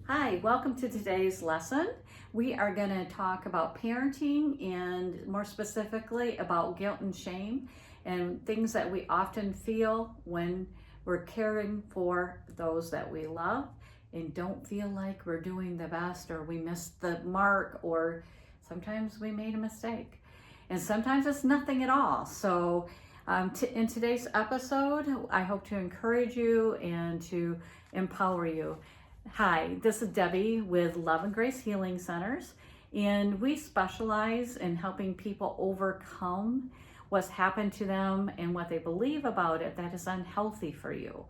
Hi, welcome to today's lesson. We are going to talk about parenting and more specifically about guilt and shame and things that we often feel when we're caring for those that we love and don't feel like we're doing the best, or we missed the mark, or sometimes we made a mistake. And sometimes it's nothing at all. So in today's episode, I hope to encourage you and to empower you. Hi, this is Debbie with Love and Grace Healing Centers, and we specialize in helping people overcome what's happened to them and what they believe about it that is unhealthy for you.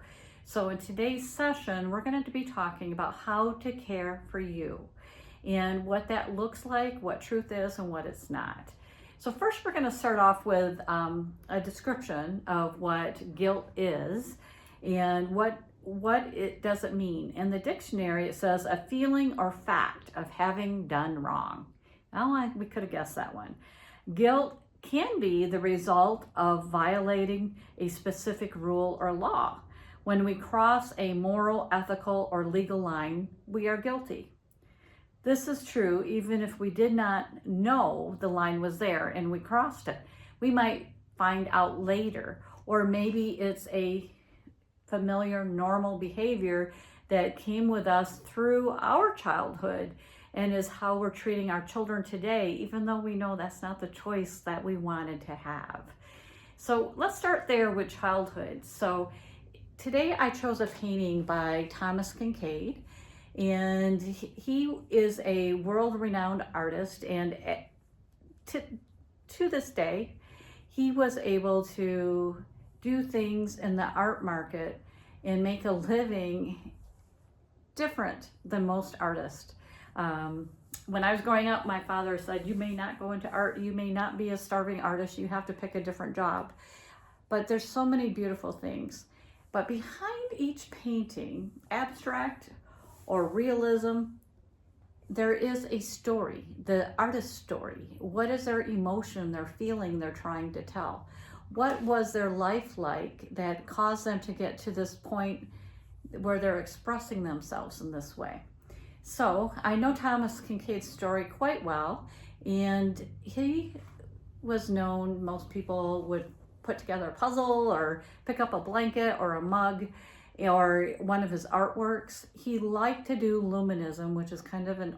So in today's session, we're going to be talking about how to care for you and what that looks like, what truth is and what it's not. So first, we're going to start off with a description of what guilt is and what it doesn't mean. In the dictionary, it says a feeling or fact of having done wrong. Well, we could have guessed that one. Guilt can be the result of violating a specific rule or law. When we cross a moral, ethical, or legal line, we are guilty. This is true even if we did not know the line was there and we crossed it. We might find out later, or maybe it's a familiar, normal behavior that came with us through our childhood and is how we're treating our children today, even though we know that's not the choice that we wanted to have. So let's start there with childhood. So today I chose a painting by Thomas Kinkade, and he is a world-renowned artist, and to this day, he was able to do things in the art market and make a living different than most artists. When I was growing up, my father said, you may not go into art, you may not be a starving artist, you have to pick a different job. But there's so many beautiful things. But behind each painting, abstract or realism, there is a story, the artist's story. What is their emotion, their feeling they're trying to tell? What was their life like that caused them to get to this point where they're expressing themselves in this way? So I know Thomas Kinkade's story quite well, and he was known, most people would put together a puzzle or pick up a blanket or a mug or one of his artworks. He liked to do luminism, which is kind of an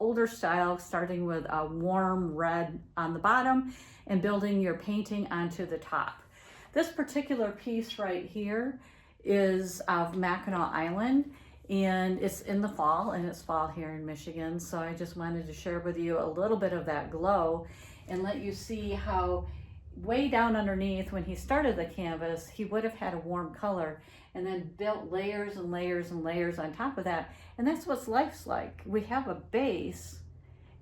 older style, starting with a warm red on the bottom and building your painting onto the top. This particular piece right here is of Mackinac Island, and it's in the fall, and it's fall here in Michigan. So I just wanted to share with you a little bit of that glow and let you see how way down underneath, when he started the canvas, he would have had a warm color and then built layers and layers and layers on top of that. And that's what life's like. We have a base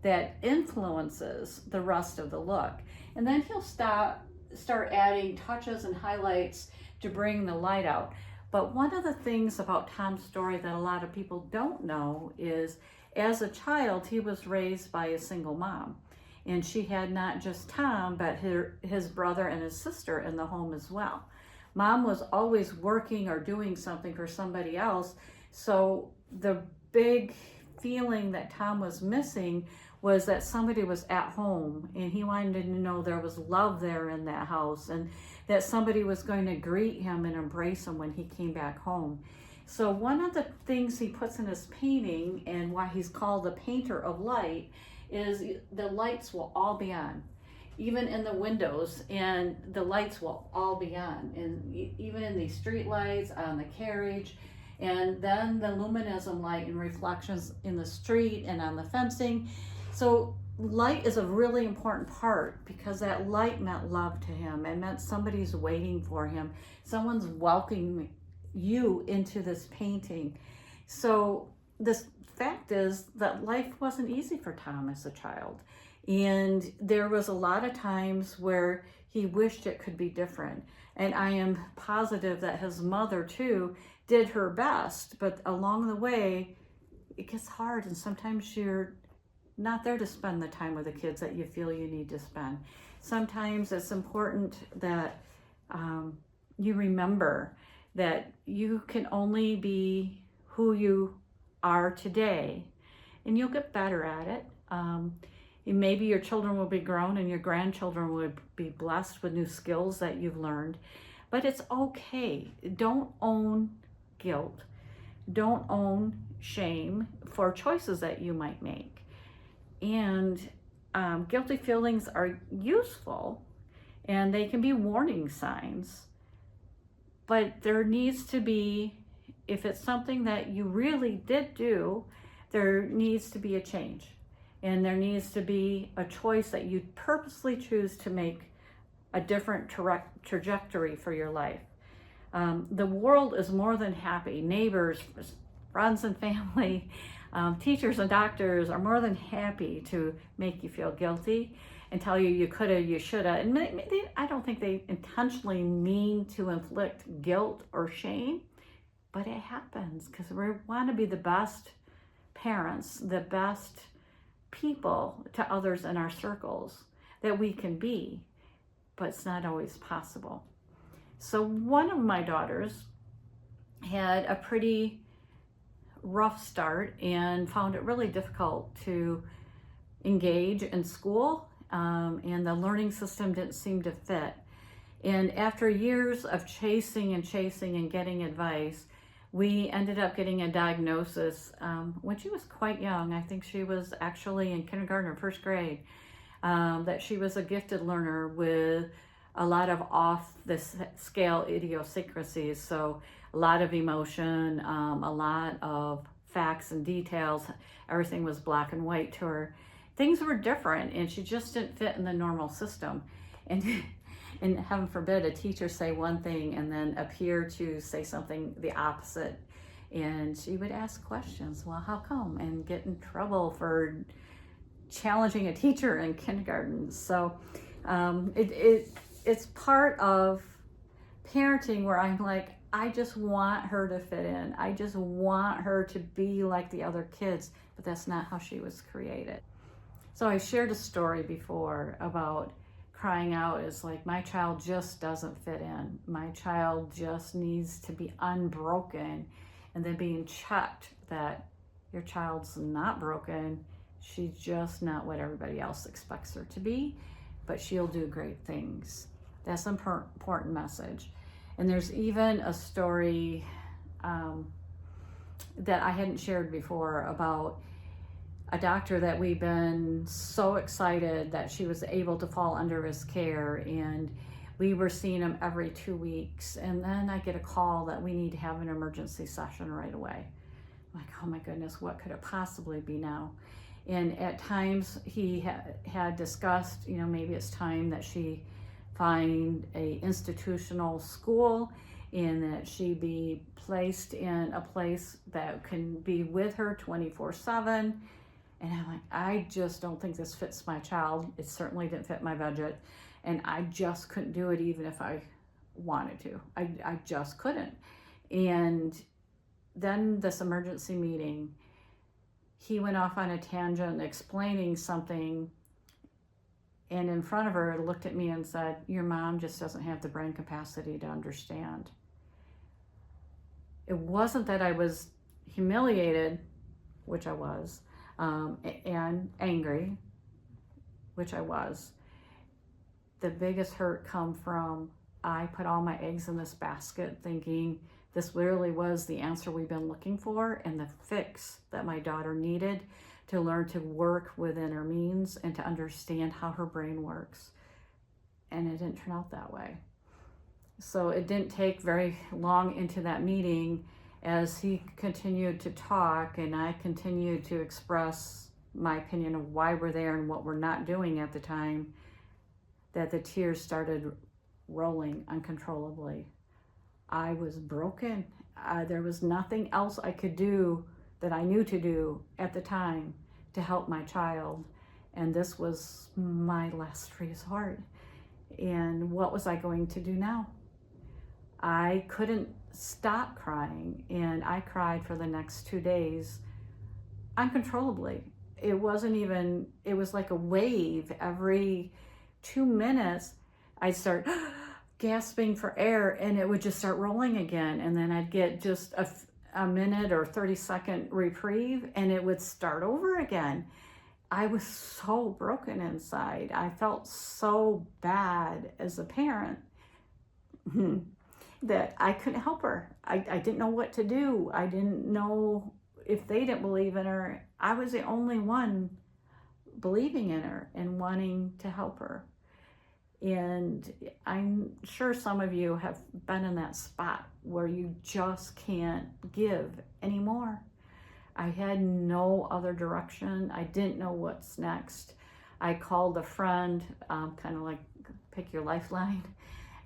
that influences the rest of the look. And then he'll start adding touches and highlights to bring the light out. But one of the things about Tom's story that a lot of people don't know is, as a child, he was raised by a single mom. And she had not just Tom, but his brother and his sister in the home as well. Mom was always working or doing something for somebody else. So the big feeling that Tom was missing was that somebody was at home, and he wanted to know there was love there in that house, and that somebody was going to greet him and embrace him when he came back home. So one of the things he puts in his painting, and why he's called the painter of light, is the lights will all be on, even in the windows, and the lights will all be on, and even in the street lights, on the carriage, and then the luminism light and reflections in the street and on the fencing. So light is a really important part, because that light meant love to him. It meant somebody's waiting for him. Someone's welcoming you into this painting. So this fact is that life wasn't easy for Tom as a child. And there was a lot of times where he wished it could be different. And I am positive that his mother too did her best, but along the way, it gets hard, and sometimes you're not there to spend the time with the kids that you feel you need to spend. Sometimes it's important that you remember that you can only be who you are today, and you'll get better at it. Maybe your children will be grown and your grandchildren will be blessed with new skills that you've learned, but it's okay. Don't own guilt. Don't own shame for choices that you might make. And guilty feelings are useful and they can be warning signs, but there needs to be, if it's something that you really did do, there needs to be a change. And there needs to be a choice that you purposely choose to make a different trajectory for your life. The world is more than happy. Neighbors, friends and family, teachers and doctors are more than happy to make you feel guilty and tell you you coulda, you shoulda. And I don't think they intentionally mean to inflict guilt or shame, but it happens because we want to be the best parents, the best people to others in our circles that we can be, but it's not always possible. So one of my daughters had a pretty rough start and found it really difficult to engage in school, and the learning system didn't seem to fit. And after years of chasing and getting advice, we ended up getting a diagnosis when she was quite young. I think she was actually in kindergarten or first grade, that she was a gifted learner with a lot of off the scale idiosyncrasies. So a lot of emotion, a lot of facts and details. Everything was black and white to her. Things were different and she just didn't fit in the normal system. And heaven forbid a teacher say one thing and then appear to say something the opposite. And she would ask questions, well, how come? And get in trouble for challenging a teacher in kindergarten. So it's part of parenting where I'm like, I just want her to fit in. I just want her to be like the other kids, but that's not how she was created. So I shared a story before about crying out is like, my child just doesn't fit in. My child just needs to be unbroken, and then being checked that your child's not broken. She's just not what everybody else expects her to be, but she'll do great things. That's an important message. And there's even a story that I hadn't shared before about a doctor that we've been so excited that she was able to fall under his care, and we were seeing him every 2 weeks. And then I get a call that we need to have an emergency session right away. I'm like, oh my goodness, what could it possibly be now? And at times he had discussed, maybe it's time that she find a institutional school and that she be placed in a place that can be with her 24/7. And I'm like, I just don't think this fits my child. It certainly didn't fit my budget. And I just couldn't do it even if I wanted to. I just couldn't. And then this emergency meeting, he went off on a tangent explaining something. And in front of her, looked at me and said, your mom just doesn't have the brain capacity to understand. It wasn't that I was humiliated, which I was, and angry, which I was. The biggest hurt come from, I put all my eggs in this basket thinking this really was the answer we've been looking for and the fix that my daughter needed to learn to work within her means and to understand how her brain works. And it didn't turn out that way. So it didn't take very long into that meeting as he continued to talk and I continued to express my opinion of why we're there and what we're not doing at the time, that the tears started rolling uncontrollably. I was broken. There was nothing else I could do that I knew to do at the time to help my child. And this was my last resort. And what was I going to do now? I couldn't stop crying, and I cried for the next 2 days uncontrollably. It was like a wave. Every 2 minutes, I'd start gasping for air, and it would just start rolling again. And then I'd get just a minute or 30-second reprieve and it would start over again. I was so broken inside. I felt so bad as a parent that I couldn't help her. I didn't know what to do. I didn't know if they didn't believe in her. I was the only one believing in her and wanting to help her. And I'm sure some of you have been in that spot where you just can't give anymore. I had no other direction. I didn't know what's next. I called a friend, kind of like pick your lifeline.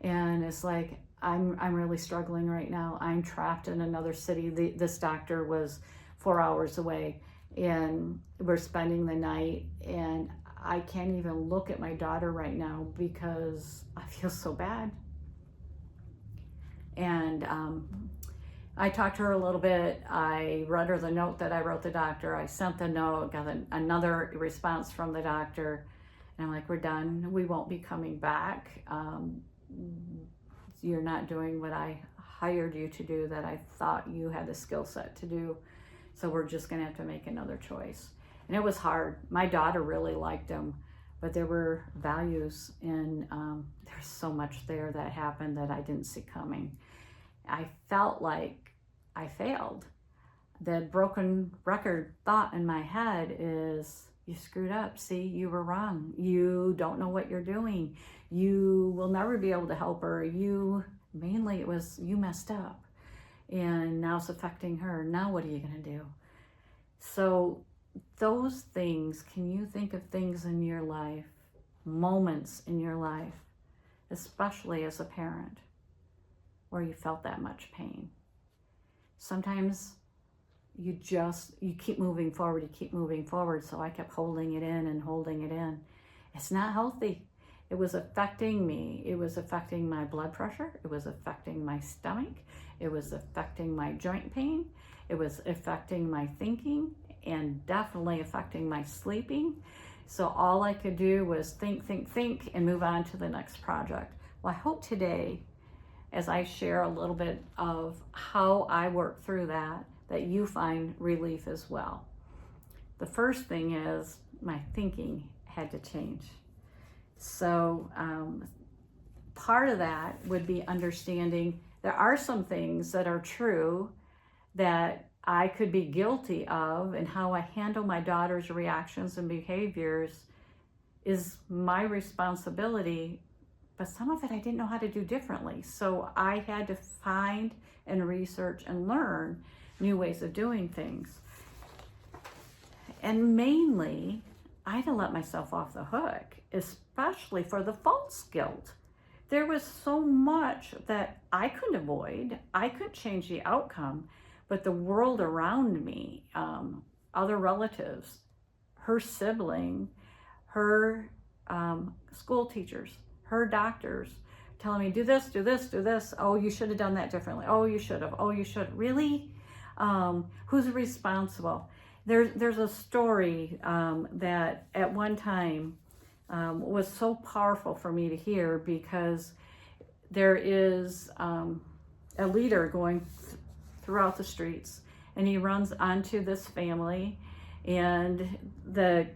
And it's like, I'm really struggling right now. I'm trapped in another city. This doctor was 4 hours away and we're spending the night, and I can't even look at my daughter right now because I feel so bad. And I talked to her a little bit. I read her the note that I wrote the doctor. I sent the note, got another response from the doctor. And I'm like, we're done. We won't be coming back. You're not doing what I hired you to do, that I thought you had the skill set to do. So we're just gonna have to make another choice. And it was hard. My daughter really liked him, but there were values, and there's so much there that happened that I didn't see coming. I felt like I failed. The broken record thought in my head is, you screwed up. See, you were wrong. You don't know what you're doing. You will never be able to help her. Mainly it was you messed up, and now it's affecting her. Now what are you going to do? So those things, can you think of things in your life, moments in your life, especially as a parent, where you felt that much pain? Sometimes you keep moving forward, you keep moving forward. So I kept holding it in and holding it in. It's not healthy. It was affecting me. It was affecting my blood pressure. It was affecting my stomach. It was affecting my joint pain. It was affecting my thinking, and definitely affecting my sleeping. So all I could do was think, and move on to the next project. Well, I hope today, as I share a little bit of how I work through that you find relief as well. The first thing is my thinking had to change. So part of that would be understanding there are some things that are true that I could be guilty of, and how I handle my daughter's reactions and behaviors is my responsibility, but some of it I didn't know how to do differently. So I had to find and research and learn new ways of doing things. And mainly, I had to let myself off the hook, especially for the false guilt. There was so much that I couldn't avoid. I couldn't change the outcome, but the world around me, other relatives, her sibling, her school teachers, her doctors, telling me, do this, do this, do this. Oh, you should have done that differently. Oh, you should have. Oh, you should. Really? Who's responsible? There's a story that at one time was so powerful for me to hear, because there is a leader going throughout the streets, and he runs onto this family, and the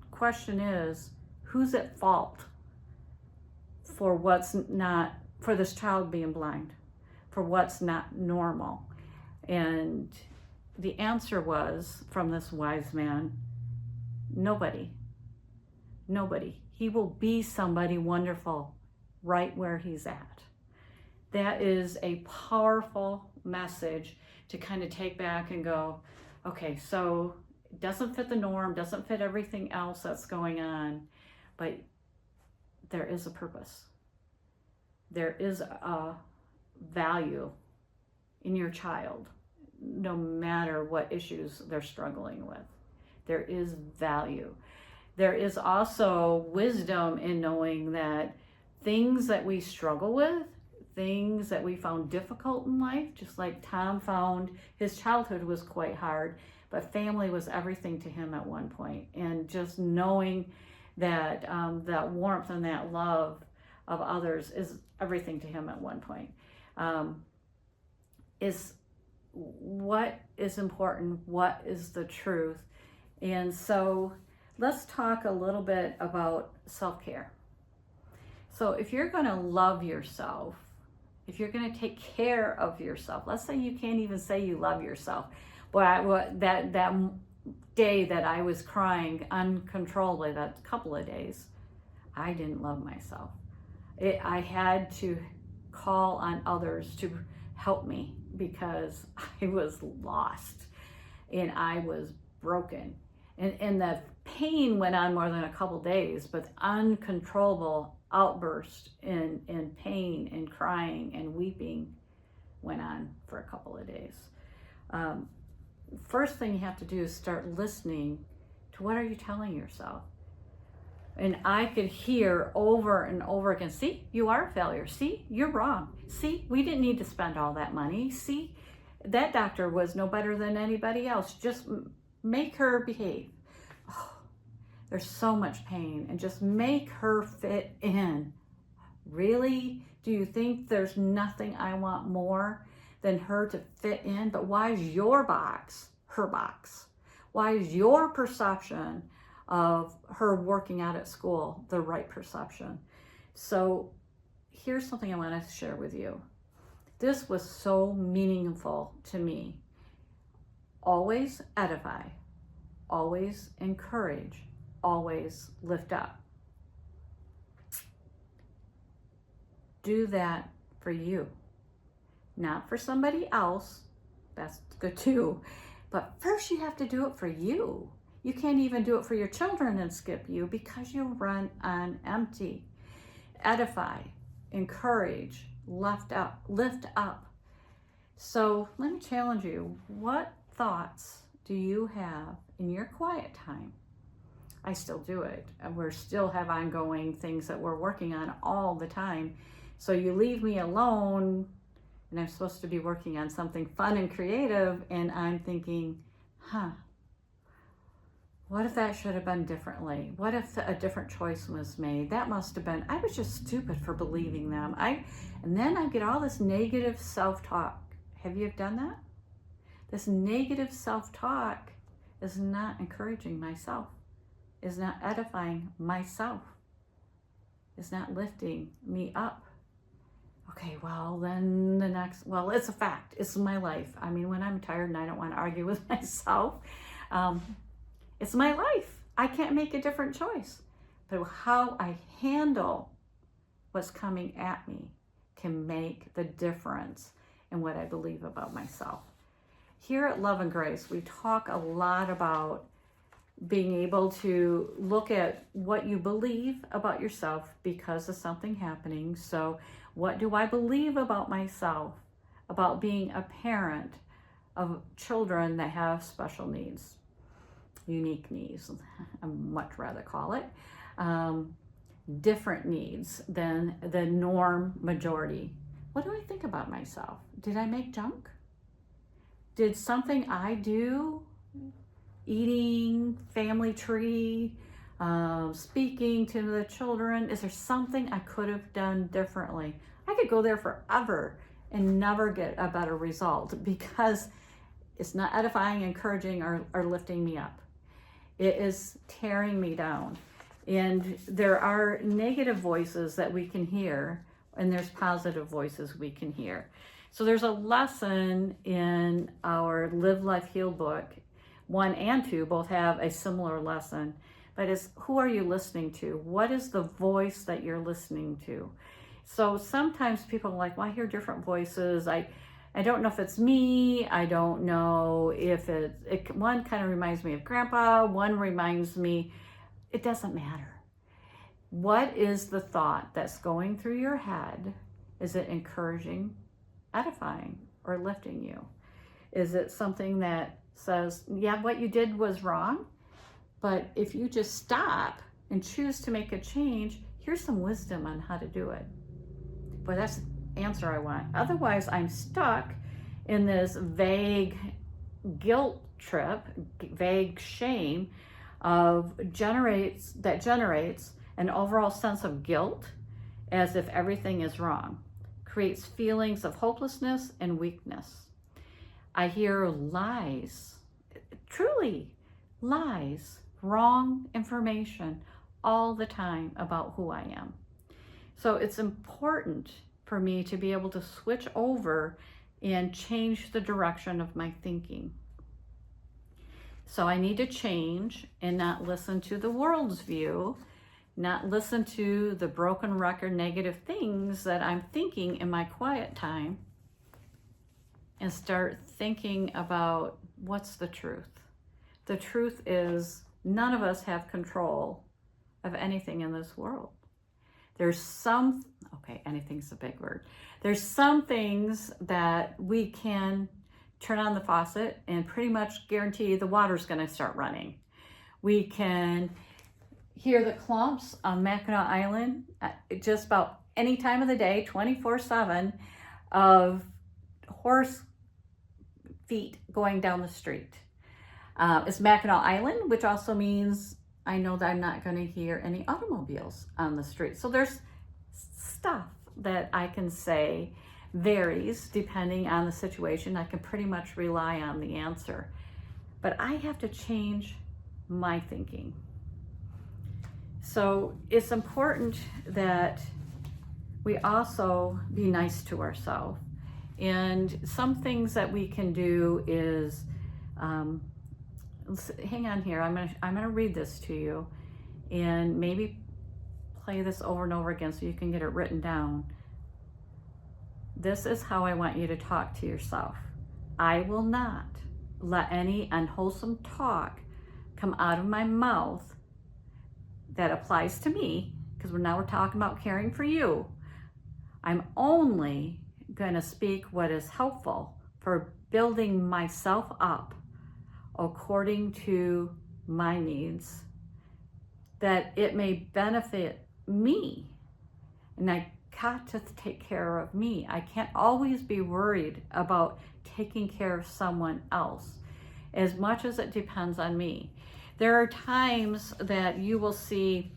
question is, who's at fault for for this child being blind, for what's not normal? And the answer was, from this wise man, nobody. He will be somebody wonderful right where he's at. That is a powerful message to kind of take back and go, okay, so it doesn't fit the norm, doesn't fit everything else that's going on, but there is a purpose. There is a value in your child, no matter what issues they're struggling with. There is value. There is also wisdom in knowing that things that we struggle with, things that we found difficult in life, just like Tom found his childhood was quite hard, but family was everything to him at one point. And just knowing that that warmth and that love of others is everything to him at one point, is what is important, what is the truth. And so let's talk a little bit about self-care. So if you're going to love yourself, if you're going to take care of yourself, let's say you can't even say you love yourself. But that day that I was crying uncontrollably, that couple of days, I didn't love myself. I had to call on others to help me because I was lost and I was broken. And the pain went on more than a couple days, but uncontrollable outburst in pain and crying and weeping went on for a couple of days. First thing you have to do is start listening to what are you telling yourself. And I could hear over and over again, see, you are a failure. See, you're wrong. See, we didn't need to spend all that money. See, that doctor was no better than anybody else. Just make her behave. Oh, there's so much pain, and just make her fit in. Really? Do you think there's nothing I want more than her to fit in? But why is your box her box? Why is your perception of her working out at school the right perception? So here's something I want to share with you. This was so meaningful to me. Always edify, always encourage, always lift up. Do that for you, not for somebody else. That's good too. But first you have to do it for you. You can't even do it for your children and skip you because you run on empty. Edify, encourage, lift up. So let me challenge you. What thoughts do you have in your quiet time? I still do it. And we still have ongoing things that we're working on all the time. So you leave me alone and I'm supposed to be working on something fun and creative, and I'm thinking, what if that should have been differently? What if a different choice was made? That must have been, I was just stupid for believing them. And then I get all this negative self-talk. Have you done that? This negative self-talk is not encouraging myself, is not edifying myself, is not lifting me up. Okay, well, then the next, well, it's a fact. It's my life. I mean, when I'm tired and I don't want to argue with myself, it's my life. I can't make a different choice. But how I handle what's coming at me can make the difference in what I believe about myself. Here at Love and Grace, we talk a lot about being able to look at what you believe about yourself because of something happening. So what do I believe about myself, about being a parent of children that have special needs? Unique needs, I much rather call it, different needs than the norm majority. What do I think about myself? Did I make junk? Did something I do, eating, family tree, speaking to the children, is there something I could have done differently? I could go there forever and never get a better result because it's not edifying, encouraging, or lifting me up. It is tearing me down. And there are negative voices that we can hear, and there's positive voices we can hear. So there's a lesson in our Live Life Heal book. 1 and 2 both have a similar lesson, but it's who are you listening to? What is the voice that you're listening to? So sometimes people are like, well, I hear different voices. I don't know if it's me. I don't know if one kind of reminds me of Grandpa. One reminds me, it doesn't matter. What is the thought that's going through your head? Is it encouraging, edifying, or lifting you? Is it something that says, yeah, what you did was wrong, but if you just stop and choose to make a change, here's some wisdom on how to do it. Boy, that's the answer I want. Otherwise, I'm stuck in this vague guilt trip, vague shame generates an overall sense of guilt as if everything is wrong, creates feelings of hopelessness and weakness. I hear lies, truly lies, wrong information all the time about who I am. So it's important for me to be able to switch over and change the direction of my thinking. So I need to change and not listen to the world's view, not listen to the broken record negative things that I'm thinking in my quiet time, and start thinking about what's the truth. The truth is none of us have control of anything in this world. Anything's a big word. There's some things that we can turn on the faucet and pretty much guarantee the water's going to start running. We can hear the clumps on Mackinac Island just about any time of the day, 24/7, of horse feet going down the street. It's Mackinac Island, which also means I know that I'm not going to hear any automobiles on the street. So there's stuff that I can say varies depending on the situation. I can pretty much rely on the answer. But I have to change my thinking. So it's important that we also be nice to ourselves. And some things that we can do is, hang on here, I'm gonna read this to you and maybe play this over and over again so you can get it written down. This is how I want you to talk to yourself. I will not let any unwholesome talk come out of my mouth that applies to me, because we're talking about caring for you. I'm only going to speak what is helpful for building myself up according to my needs, that it may benefit me. And I got to take care of me. I can't always be worried about taking care of someone else as much as it depends on me. There are times that you will see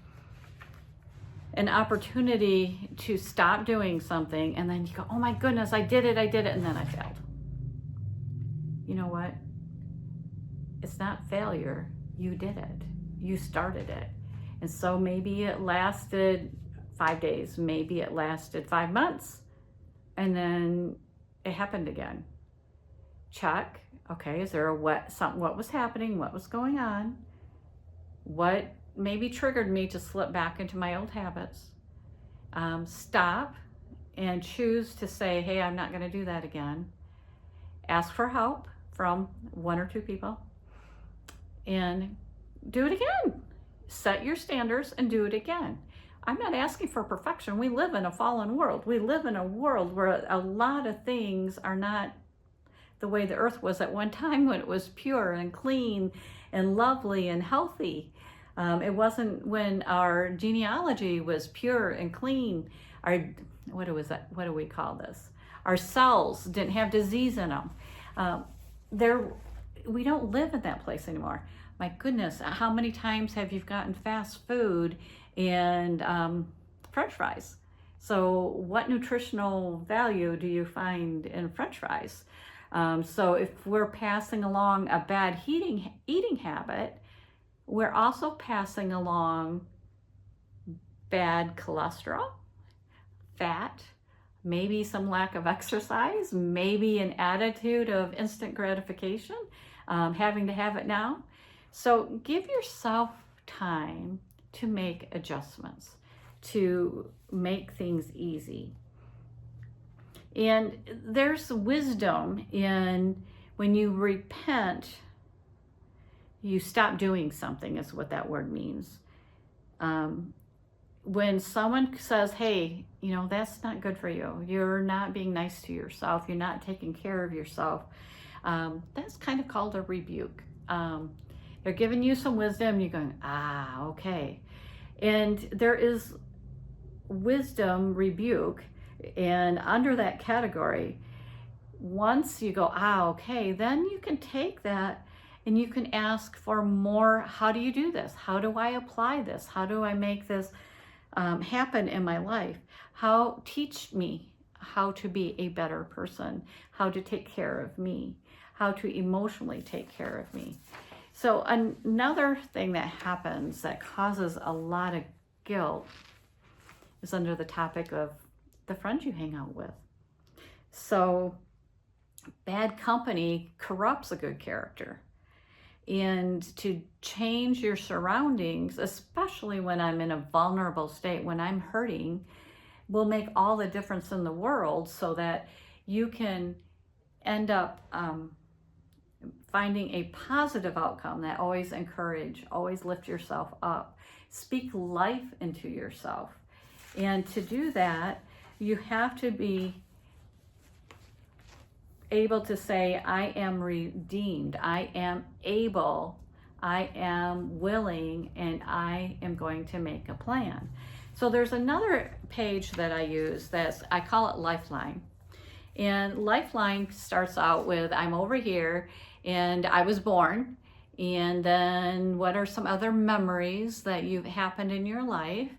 an opportunity to stop doing something and then you go, oh my goodness, I did it, and then I failed. You know what? It's not failure. You did it. You started it. And so maybe it lasted 5 days, maybe it lasted 5 months, and then it happened again. Check. Okay, is there what was happening? What was going on? What maybe triggered me to slip back into my old habits? Stop and choose to say, hey, I'm not going to do that again. Ask for help from 1 or 2 people and do it again. Set your standards and do it again. I'm not asking for perfection. We live in a fallen world. We live in a world where a lot of things are not the way the earth was at one time, when it was pure and clean and lovely and healthy. It wasn't when our genealogy was pure and clean. What do we call this? Our cells didn't have disease in them. We don't live in that place anymore. My goodness, how many times have you gotten fast food and French fries? So what nutritional value do you find in French fries? So if we're passing along a bad eating habit, we're also passing along bad cholesterol, fat, maybe some lack of exercise, maybe an attitude of instant gratification, having to have it now. So give yourself time to make adjustments, to make things easy. And there's wisdom in when you repent, you stop doing something, is what that word means. When someone says, hey, that's not good for you, you're not being nice to yourself, you're not taking care of yourself, that's kind of called a rebuke. They're giving you some wisdom, you're going, okay. And there is wisdom rebuke, and under that category, once you go, okay, then you can take that and you can ask for more. How do you do this? How do I apply this? How do I make this happen in my life? Teach me how to be a better person, how to take care of me, how to emotionally take care of me. So another thing that happens that causes a lot of guilt is under the topic of the friends you hang out with. So bad company corrupts a good character. And to change your surroundings, especially when I'm in a vulnerable state, when I'm hurting, will make all the difference in the world, so that you can end up finding a positive outcome that always encourage, always lift yourself up, speak life into yourself. And to do that, you have to be able to say, I am redeemed, I am able, I am willing, and I am going to make a plan. So there's another page that I use I call it Lifeline. And Lifeline starts out with, I'm over here and I was born. And then what are some other memories that you've happened in your life?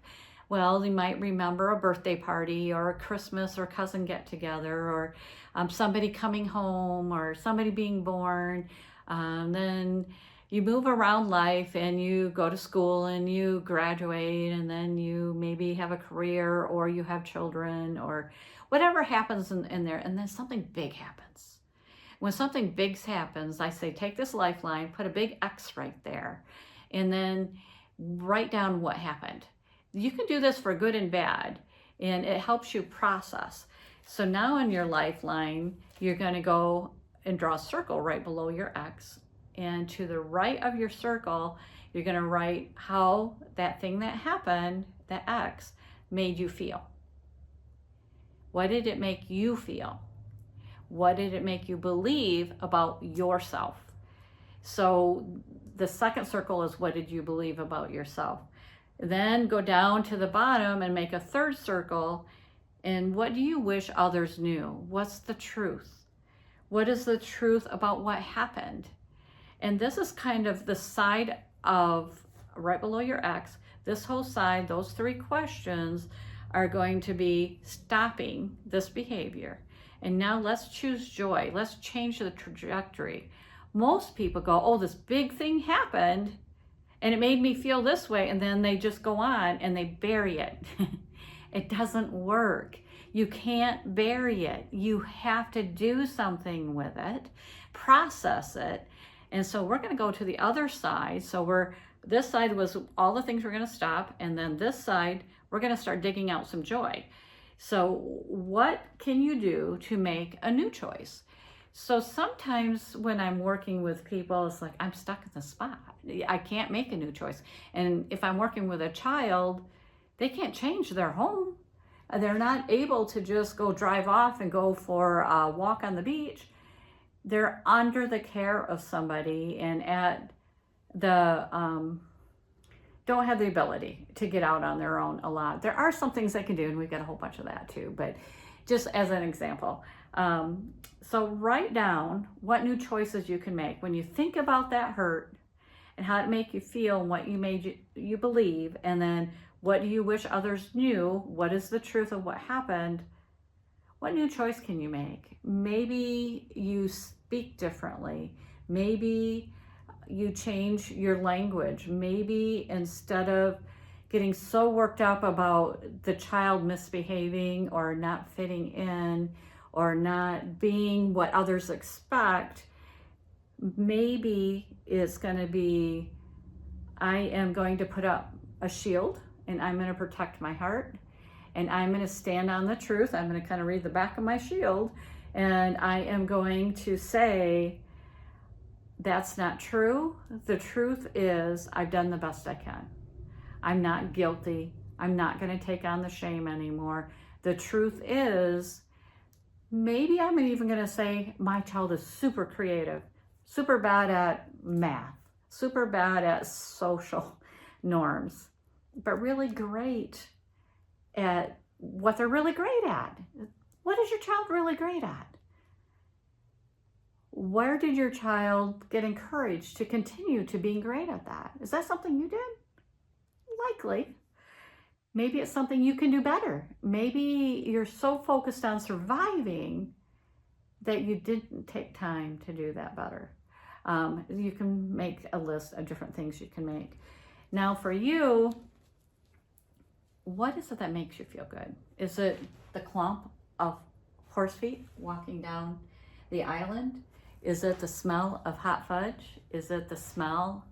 Well, you might remember a birthday party or a Christmas or cousin get together, or somebody coming home or somebody being born. Then you move around life and you go to school and you graduate, and then you maybe have a career or you have children or whatever happens in there. And then something big happens. When something big happens, I say, take this Lifeline, put a big X right there, and then write down what happened. You can do this for good and bad, and it helps you process. So now in your Lifeline, you're going to go and draw a circle right below your X. And to the right of your circle, you're going to write how that thing that happened, that X, made you feel. What did it make you feel? What did it make you believe about yourself? So the second circle is, what did you believe about yourself? Then go down to the bottom and make a third circle. And what do you wish others knew? What's the truth? What is the truth about what happened? And this is kind of the side of, right below your X, this whole side, those three questions are going to be stopping this behavior. And now let's choose joy. Let's change the trajectory. Most people go, oh, this big thing happened and it made me feel this way. And then they just go on and they bury it. It doesn't work. You can't bury it. You have to do something with it, process it. And so we're going to go to the other side. So this side was all the things we're going to stop. And then this side, we're going to start digging out some joy. So what can you do to make a new choice? So sometimes when I'm working with people, it's like, I'm stuck in the spot. I can't make a new choice. And if I'm working with a child, they can't change their home. They're not able to just go drive off and go for a walk on the beach. They're under the care of somebody and at the, don't have the ability to get out on their own a lot. There are some things they can do, and we've got a whole bunch of that too, but just as an example. So write down what new choices you can make. When you think about that hurt and how it made you feel and what you believe, and then what do you wish others knew? What is the truth of what happened? What new choice can you make? Maybe you speak differently. Maybe you change your language. Maybe instead of getting so worked up about the child misbehaving or not fitting in or not being what others expect, maybe it's going to be, I am going to put up a shield and I'm going to protect my heart, and I'm going to stand on the truth. I'm going to kind of read the back of my shield, and I am going to say, that's not true. The truth is, I've done the best I can. I'm not guilty. I'm not going to take on the shame anymore. The truth is, maybe I'm even going to say, my child is super creative, super bad at math, super bad at social norms, but really great at what they're really great at. What is your child really great at? Where did your child get encouraged to continue to being great at that? Is that something you did? Likely. Maybe it's something you can do better. Maybe you're so focused on surviving that you didn't take time to do that better. You can make a list of different things you can make. Now for you, what is it that makes you feel good? Is it the clump of horse feet walking down the island? Is it the smell of hot fudge? Is it the smell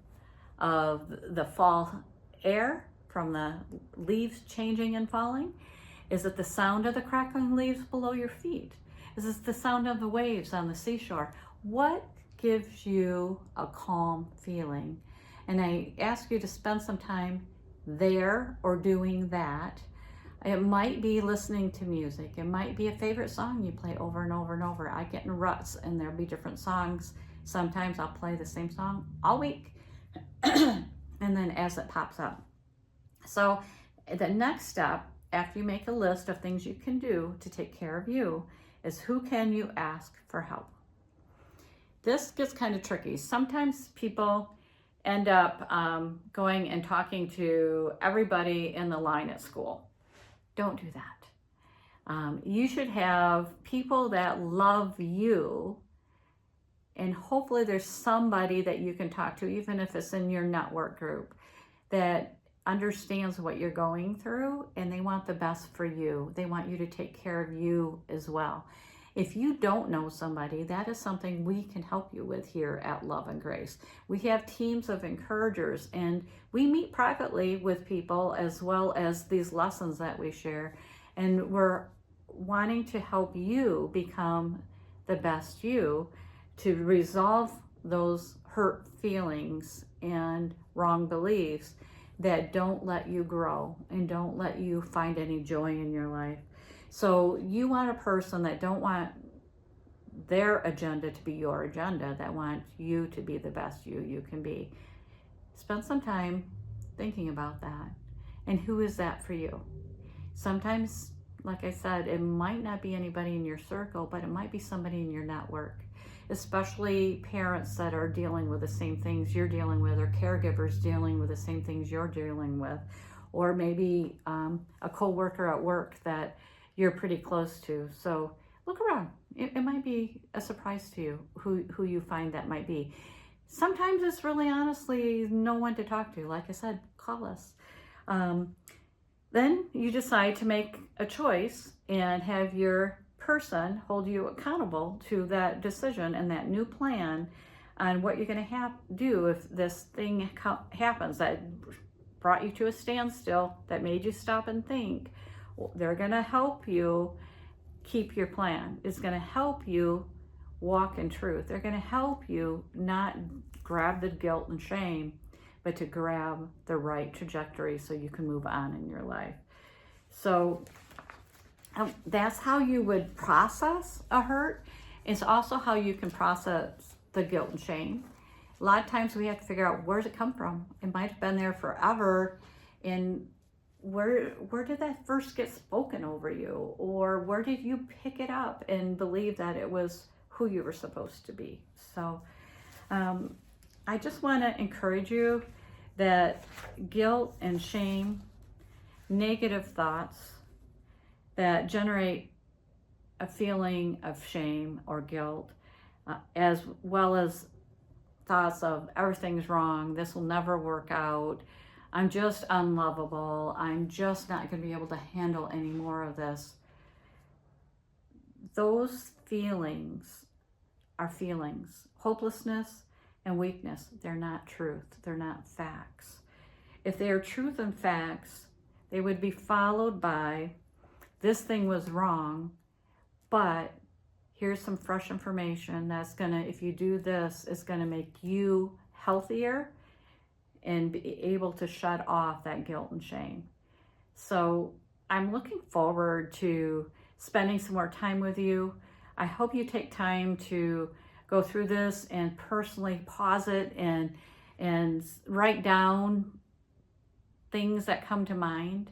of the fall air from the leaves changing and falling? Is it the sound of the crackling leaves below your feet? Is it the sound of the waves on the seashore? What gives you a calm feeling? And I ask you to spend some time there or doing that. It might be listening to music. It might be a favorite song you play over and over and over. I get in ruts and there'll be different songs. Sometimes I'll play the same song all week and then as it pops up. So the next step, after you make a list of things you can do to take care of you, is who can you ask for help? This gets kind of tricky. Sometimes people end up going and talking to everybody in the line at school. Don't do that. You should have people that love you, and hopefully there's somebody that you can talk to, even if it's in your network group, that understands what you're going through and they want the best for you. They want you to take care of you as well. If you don't know somebody, that is something we can help you with here at Love and Grace. We have teams of encouragers and we meet privately with people as well as these lessons that we share. And we're wanting to help you become the best you, to resolve those hurt feelings and wrong beliefs that don't let you grow and don't let you find any joy in your life. So you want a person that don't want their agenda to be your agenda, that want you to be the best you can be. Spend some time thinking about that. And who is that for you? Sometimes, like I said, it might not be anybody in your circle, but it might be somebody in your network, especially parents that are dealing with the same things you're dealing with, or caregivers dealing with the same things you're dealing with, or maybe a co-worker at work that you're pretty close to. So look around. It might be a surprise to you who you find that might be. Sometimes it's really honestly no one to talk to. Like I said, call us. Then you decide to make a choice and have your person hold you accountable to that decision and that new plan on what you're going to do if this thing happens that brought you to a standstill, that made you stop and think. They're going to help you keep your plan. It's going to help you walk in truth. They're going to help you not grab the guilt and shame, but to grab the right trajectory so you can move on in your life. So that's how you would process a hurt. It's also how you can process the guilt and shame. A lot of times we have to figure out, where's it come from? It might have been there forever, and where did that first get spoken over you? Or where did you pick it up and believe that it was who you were supposed to be? So I just want to encourage you that guilt and shame, negative thoughts that generate a feeling of shame or guilt, as well as thoughts of everything's wrong, this will never work out, I'm just unlovable, I'm just not going to be able to handle any more of this. Those feelings are feelings. Hopelessness and weakness, they're not truth, they're not facts. If they are truth and facts, they would be followed by, this thing was wrong, but here's some fresh information that's gonna, if you do this, it's gonna make you healthier and be able to shut off that guilt and shame. So I'm looking forward to spending some more time with you. I hope you take time to go through this and personally pause it and write down things that come to mind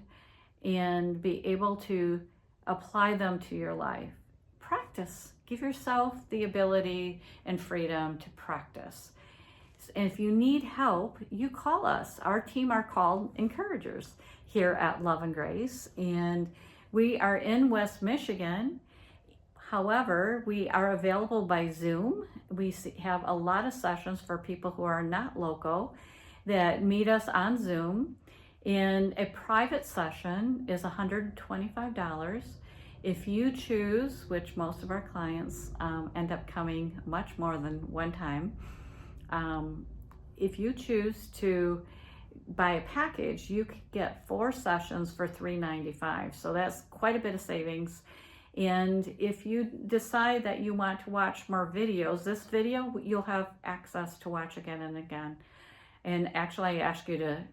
and be able to apply them to your life. Practice. Give yourself the ability and freedom to practice. And if you need help, you call us. Our team are called Encouragers here at Love and Grace, and we are in West Michigan. However, we are available by Zoom. We have a lot of sessions for people who are not local that meet us on Zoom. And a private session is $125. If you choose, which most of our clients end up coming much more than one time, if you choose to buy a package, you could get 4 sessions for $395. So that's quite a bit of savings. And if you decide that you want to watch more videos, this video you'll have access to watch again and again. And actually, I ask you to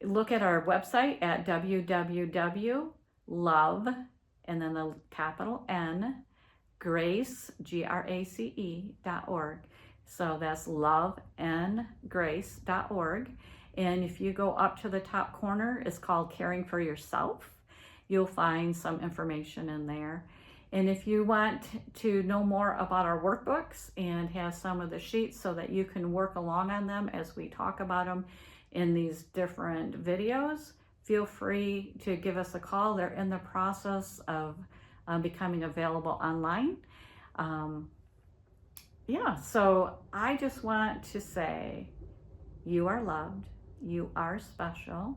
look at our website at www.love, and then the capital N, Grace, GRACE.org. So that's loveandgrace.org. And if you go up to the top corner, it's called Caring for Yourself. You'll find some information in there. And if you want to know more about our workbooks and have some of the sheets so that you can work along on them as we talk about them in these different videos, feel free to give us a call. They're in the process of becoming available online. So I just want to say, you are loved, you are special.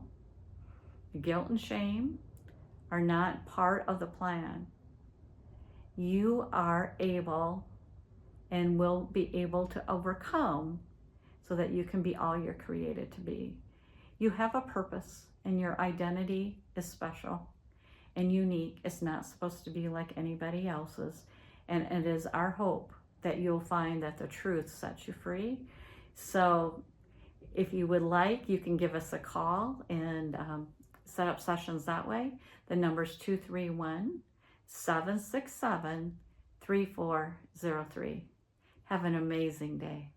Guilt and shame are not part of the plan. You are able and will be able to overcome so that you can be all you're created to be. You have a purpose, and your identity is special and unique. It's not supposed to be like anybody else's. And it is our hope that you'll find that the truth sets you free. So if you would like, you can give us a call and set up sessions that way. The number's 231-767-3403. Have an amazing day.